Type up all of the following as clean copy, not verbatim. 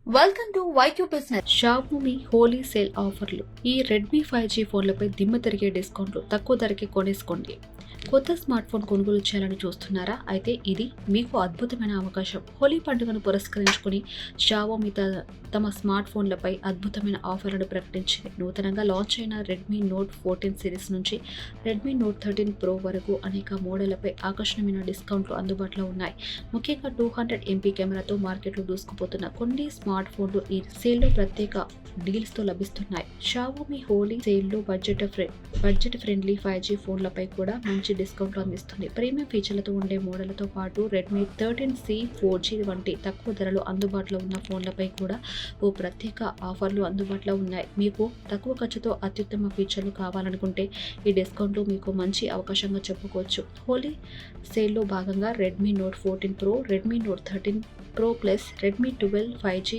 Welcome to YQ business. Xiaomi Holi sale ఆఫర్లు. ఈ Redmi 5G ఫోన్లపై దిమ్మ తిరిగే డిస్కౌంట్లు తక్కువ ధరకే కొనేసుకోండి. కొత్త స్మార్ట్ ఫోన్ కొనుగోలు చేయాలని చూస్తున్నారా? అయితే ఇది మీకు అద్భుతమైన అవకాశం. హోలీ పండుగను పురస్కరించుకుని షావోమి తమ స్మార్ట్ ఫోన్లపై అద్భుతమైన ఆఫర్లను ప్రకటించింది. నూతనంగా లాంచ్ అయిన రెడ్మీ నోట్ 14 సిరీస్ నుంచి రెడ్మీ నోట్ 13 ప్రో వరకు అనేక మోడళ్లపై ఆకర్షణీయమైన డిస్కౌంట్లు అందుబాటులో ఉన్నాయి. ముఖ్యంగా 200 MP కెమెరాతో మార్కెట్లో దూసుకుపోతున్న కొన్ని స్మార్ట్ ఫోన్లు ఈ సేల్లో ప్రత్యేక డీల్స్తో లభిస్తున్నాయి. షావోమి హోలీ సేల్లో బడ్జెట్ ఫ్రెండ్లీ 5G ఫోన్లపై కూడా మంచి డిస్కౌంట్లు అందిస్తుంది. ప్రీమియం ఫీచర్లతో ఉండే మోడళ్లతో పాటు రెడ్మీ 13C 4G వంటి తక్కువ ధరలో అందుబాటులో ఉన్న ఫోన్లపై కూడా ఓ ప్రత్యేక ఆఫర్లు అందుబాటులో ఉన్నాయి. మీకు తక్కువ ఖర్చుతో అత్యుత్తమ ఫీచర్లు కావాలనుకుంటే ఈ డిస్కౌంట్లు మీకు మంచి అవకాశంగా చెప్పుకోవచ్చు. హోలీ సేల్లో భాగంగా Redmi note 14 pro, Redmi Note 13 pro plus, Redmi 12 5G,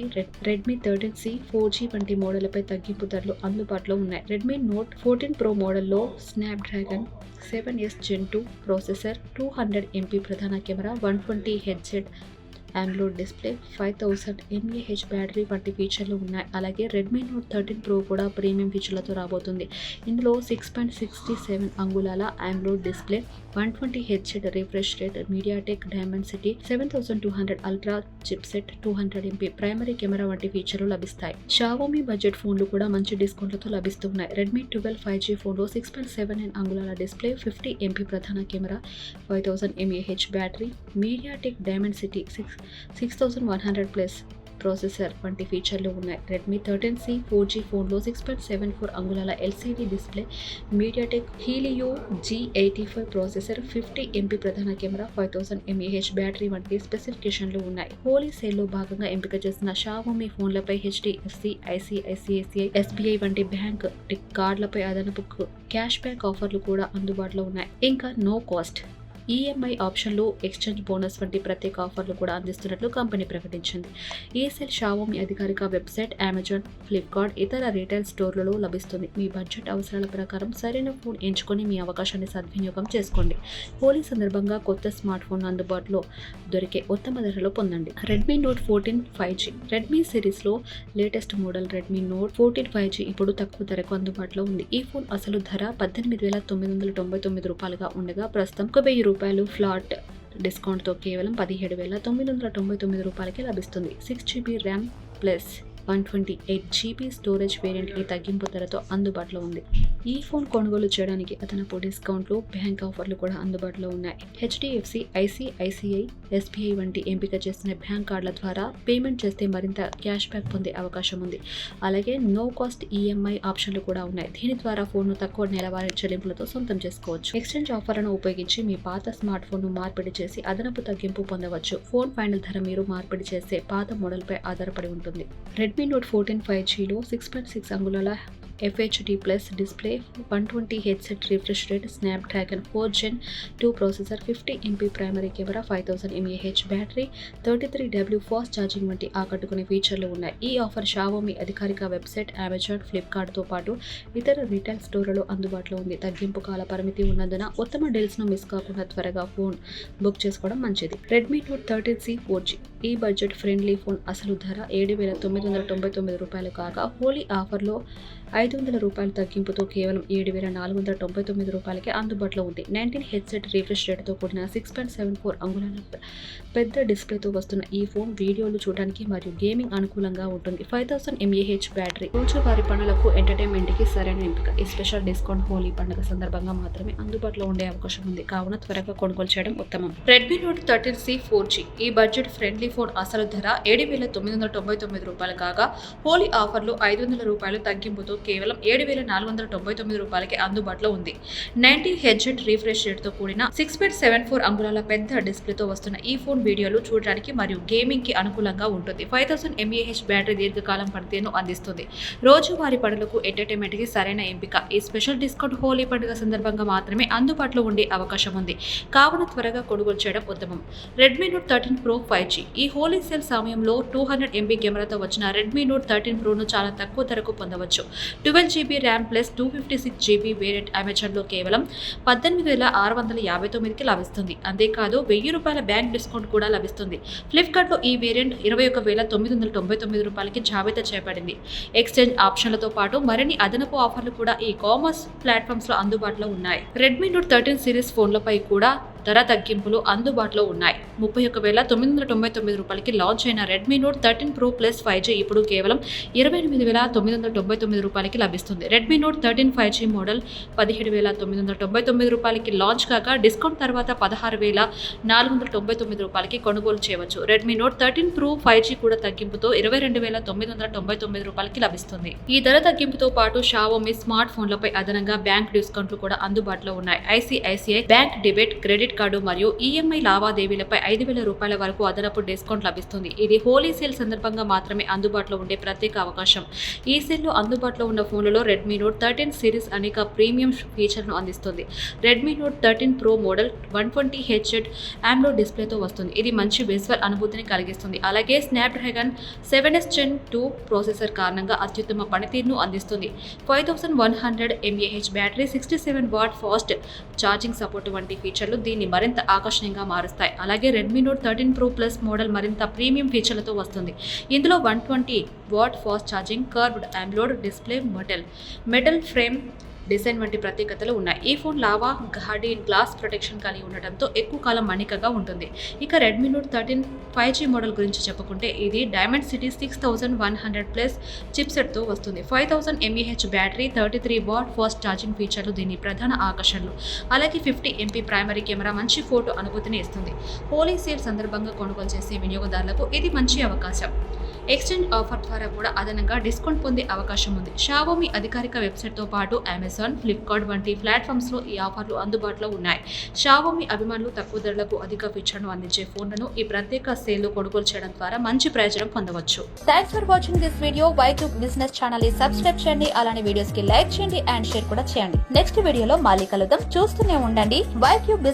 Redmi 13C 4G వంటి మోడళ్లపై తగ్గింపు ధరలు అందుబాటులో ఉన్నాయి. రెడ్మీ నోట్ 14 ప్రో మోడల్లో Snapdragon 7S Gen 2 processor, 200 MP ప్రధాన camera, 120 Hz AMOLED display, 5000 mAh battery వంటి ఫీచర్లు ఉన్నాయి. అలాగే రెడ్మీ నోట్ 13 ప్రో కూడా ప్రీమియం ఫీచర్లతో రాబోతుంది. ఇందులో 6.67 అంగుళాల AMOLED display, 120 Hz refresh rate, MediaTek Dimensity 7200 ultra chipset, 200 MP primary camera వంటి ఫీచర్లు లభిస్తాయి. షావోమి బడ్జెట్ ఫోన్లు కూడా మంచి డిస్కౌంట్లతో లభిస్తున్నాయి. రెడ్మీ 12 5G ఫోన్లో 6.79 అంగుళాల డిస్ప్లే, 50 MP ప్రధాన camera, 5000 mAh battery, MediaTek Dimensity 6100+ processor వంటి ఫీచర్లు ఉన్నాయి. రెడ్మీ 13C 4G ఫోన్లో 6.74 అంగుళాల LCD display, MediaTek Helio G85 processor, 50 MP ప్రధాన కెమెరా, 5000 mAh బ్యాటరీ వంటి స్పెసిఫికేషన్లు ఉన్నాయి. హోలీ సేల్లో భాగంగా ఎంపిక చేసిన షావోమి ఫోన్లపై HDFC, ICICI, SBI వంటి బ్యాంక్ కార్డులపై అదనపు క్యాష్ బ్యాక్ ఆఫర్లు కూడా అందుబాటులో ఉన్నాయి. ఇంకా నో కాస్ట్ EMI ఆప్షన్లు, ఎక్స్చేంజ్ బోనస్ వంటి ప్రత్యేక ఆఫర్లు కూడా అందిస్తున్నట్లు కంపెనీ ప్రకటించింది. ఈ సేల్ షావోమి అధికారిక వెబ్సైట్, అమెజాన్, ఫ్లిప్కార్ట్, ఇతర రీటైల్ స్టోర్లలో లభిస్తుంది. మీ బడ్జెట్ అవసరాల ప్రకారం సరైన ఫోన్ ఎంచుకొని మీ అవకాశాన్ని సద్వినియోగం చేసుకోండి. హోలీ సందర్భంగా కొత్త స్మార్ట్ ఫోన్ అందుబాటులో దొరికే ఉత్తమ ధరలో పొందండి. Redmi note 14 5G. రెడ్మీ సిరీస్లో latest model Redmi note 14 5G ఇప్పుడు తక్కువ ధరకు అందుబాటులో ఉంది. ఈ ఫోన్ అసలు ధర 18,999 రూపాయలుగా ఉండగా ప్రస్తుతం 1000 రూపాయలు ఫ్లాట్ డిస్కౌంట్తో కేవలం 17,999 రూపాయలకే లభిస్తుంది. 6GB RAM plus 128GB storage variant ఈ తగ్గింపు ధరతో అందుబాటులో ఉంది. ఈ ఫోన్ కొనుగోలు చేయడానికి అదనపు డిస్కౌంట్లు, బ్యాంక్ ఆఫర్లు కూడా అందుబాటులో ఉన్నాయి. HDFC, ICICI, SBI వంటి ఎంపిక చేసిన బ్యాంక్ కార్డుల ద్వారా పేమెంట్ చేస్తే మరింత క్యాష్ బ్యాక్ పొందే అవకాశం ఉంది. అలాగే నో కాస్ట్ EMI ఆప్షన్లు కూడా ఉన్నాయి. దీని ద్వారా ఫోన్ను తక్కువ నెలవారీ చెల్లింపులతో సొంతం చేసుకోవచ్చు. ఎక్స్చేంజ్ ఆఫర్లను ఉపయోగించి మీ పాత స్మార్ట్ ఫోన్ను మార్పిడి చేసి అదనపు తగ్గింపు పొందవచ్చు. ఫోన్ ఫైనల్ ధర మీరు మార్పిడి చేసే పాత మోడల్పై ఆధారపడి ఉంటుంది. రెడ్మీ నోట్ 14 5Gలో 6.6 అంగుళాల FHD+ display, 120 Hz refresh rate, Snapdragon 4 Gen 2 processor, 50 MP primary camera, 5000 mAh battery, 33W fast charging వంటి ఆకట్టుకునే ఫీచర్లు ఉన్నాయి. ఈ ఆఫర్ షావోమి అధికారిక వెబ్సైట్, అమెజాన్, ఫ్లిప్కార్ట్తో పాటు ఇతర రీటైల్ స్టోర్లలో అందుబాటులో ఉంది. తగ్గింపు కాల పరిమితి ఉన్నందున ఉత్తమ డీల్స్ను మిస్ కాకుండా త్వరగా ఫోన్ బుక్ చేసుకోవడం మంచిది. Redmi note 13C 4G. ఈ బడ్జెట్ ఫ్రెండ్లీ ఫోన్ అసలు ధర 7,999 రూపాయలు కాగా హోలీ ఆఫర్లో 500 రూపాయల తగ్గింపుతో కేవలం 7,499 రూపాయలకే అందుబాటులో ఉంది. 19 Hz రిఫ్రెష్ రేట్తో కూడిన 6.74 అంగుళాల పెద్ద డిస్ప్లేతో వస్తున్న ఈ ఫోన్ వీడియోలు చూడడానికి మరియు గేమింగ్ అనుకూలంగా ఉంటుంది. 5000 mAh బ్యాటరీ. రోజువారీ పనులకు, ఎంటర్టైన్మెంట్కి సరైన ఎంపిక. ఈ స్పెషల్ డిస్కౌంట్ హోలీ పండుగ సందర్భంగా మాత్రమే అందుబాటులో ఉండే అవకాశం ఉంది. కావున త్వరగా కొనుగోలు చేయడం ఉత్తమం. Redmi note 13C 4G. ఈ బడ్జెట్ ఫ్రెండ్లీ ఫోన్ అసలు ధర 7,999 రూపాయలు కాగా హోలీ ఆఫర్లో 500 రూపాయలు తగ్గింపుతో కేవలం 7,499 రూపాయలకి అందుబాటులో ఉంది. 19 Hz రిఫ్రెష్ రేట్తో కూడిన 6.74 అంగుళాల పెద్ద డిస్ప్లేతో వస్తున్న ఈ ఫోన్ వీడియోలు చూడడానికి మరియు గేమింగ్ కి అనుకూలంగా ఉంటుంది. 5000 mAh బ్యాటరీ దీర్ఘకాలం పనితీరును అందిస్తుంది. రోజువారీ పనులకు, ఎంటర్టైన్మెంట్ కి సరైన ఎంపిక. ఈ స్పెషల్ డిస్కౌంట్ హోలీ పండుగ సందర్భంగా మాత్రమే అందుబాటులో ఉండే అవకాశం ఉంది. కావున త్వరగా కొనుగోలు చేయడం ఉత్తమం. Redmi Note 13 pro 5G. ఈ హోలీ సేల్ సమయంలో 200 MP కెమెరాతో వచ్చిన రెడ్మీ నోట్ 13 ప్రోను చాలా తక్కువ ధరకు పొందవచ్చు. 12GB RAM plus 256GB variant అమెజాన్లో కేవలం 18,659కి లభిస్తుంది. అంతేకాదు ₹1000 బ్యాంక్ డిస్కౌంట్ కూడా లభిస్తుంది. ఫ్లిప్కార్ట్లో ఈ వేరియంట్ 21,999 జాబితా చేయబడింది. ఎక్స్చేంజ్ ఆప్షన్లతో పాటు మరిన్ని అదనపు ఆఫర్లు కూడా ఈ కామర్స్ ప్లాట్ఫామ్స్ లో అందుబాటులో ఉన్నాయి. రెడ్మీ నోట్ 13 సిరీస్ ఫోన్లపై కూడా ధర తగ్గింపులు అందుబాటులో ఉన్నాయి. ₹31,999కి లాంచ్ అయిన Redmi Note 13 pro plus 5G ఇప్పుడు కేవలం ₹28,999కి లభిస్తుంది. రెడ్మీ నోట్ 13 5G మోడల్ ₹17,999కి లాంచ్ కాగా డిస్కౌంట్ తర్వాత ₹16,499కి కొనుగోలు చేయవచ్చు. రెడ్మీ నోట్ 13 ప్రో 5G కూడా తగ్గింపుతో ₹22,999కి లభిస్తుంది. ఈ ధర తగ్గింపుతో పాటు షావోమి స్మార్ట్ ఫోన్లపై అదనంగా బ్యాంక్ డిస్కౌంట్లు కూడా అందుబాటులో ఉన్నాయి. ICICI bank debit credit card మరియు ఈఎంఐ లావాదేవీలపై ₹5,000 వరకు అదనపు డిస్కౌంట్ లభిస్తుంది. ఇది హోలీ సేల్ సందర్భంగా మాత్రమే అందుబాటులో ఉండే ప్రత్యేక అవకాశం. ఈ సేల్లో అందుబాటులో ఉన్న ఫోన్లలో రెడ్మీ నోట్ 13 సిరీస్ అనేక ప్రీమియం ఫీచర్ను అందిస్తుంది. Redmi Note 13 pro model 120Hz AMOLED డిస్ప్లేతో వస్తుంది. ఇది మంచి విజువల్ అనుభూతిని కలిగిస్తుంది. అలాగే స్నాప్డ్రాగన్ 7S Gen 2 ప్రాసెసర్ కారణంగా అత్యుత్తమ పనితీరును అందిస్తుంది. 5100 mAh battery, 67 watt fast charging support వంటి ఫీచర్లు దీన్ని మరింత ఆకర్షణీయంగా మారుస్తాయి. అలాగే Redmi Note 13 pro plus model మరింత ప్రీమియం ఫీచర్లతో వస్తుంది. ఇందులో 120 watt fast charging, curved AMOLED display, metal frame design వంటి ప్రత్యేకతలు ఉన్నాయి. ఈ ఫోన్ లావా గార్డీ గ్లాస్ ప్రొటెక్షన్ కలిగి ఉండటంతో ఎక్కువ కాలం మన్నికగా ఉంటుంది. ఇక రెడ్మీ నోట్ 13 5G మోడల్ గురించి చెప్పుకుంటే ఇది డైమండ్ సిటీ 6100 ప్లస్ చిప్సెట్తో వస్తుంది. 5000 mAh battery, 33 watt fast charging ఫీచర్లు దీని ప్రధాన ఆకర్షణలు. అలాగే 50 MP ప్రైమరీ కెమెరా మంచి ఫోటో అనుభూతిని ఇస్తుంది. హోలీ సేల్ సందర్భంగా కొనుగోలు చేసే వినియోగదారులకు ఇది మంచి అవకాశం. ఎక్స్చేంజ్ ఆఫర్ ద్వారా కూడా అదనంగా డిస్కౌంట్ పొందే అవకాశం ఉంది. షావోమి అధికారిక వెబ్సైట్తో పాటు అమెజాన్, ఫ్లిప్కార్ట్ వంటి ప్లాట్ఫామ్స్లో ఈ ఆఫర్లు అందుబాటులో ఉన్నాయి. షావోమి అభిమానులు తక్కువ ధరలకు అధిక ఫీచర్ను అందించే ఫోన్లను ఈ ప్రత్యేక సేల్లో కొనుగోలు చేయడం ద్వారా మంచి ప్రయోజనం పొందవచ్చు. Thanks for watching this video. వైట్యూబ్ బిజినెస్ ఛానల్ ని సబ్స్క్రైబ్ చేయండి. అలానే వీడియోస్ కి లైక్ చేయండి అండ్ షేర్ కూడా చేయండి. నెక్స్ట్ వీడియోలో మళ్ళీ కలుద్దాం. చూస్తూనే ఉండండి వైట్యూబ్.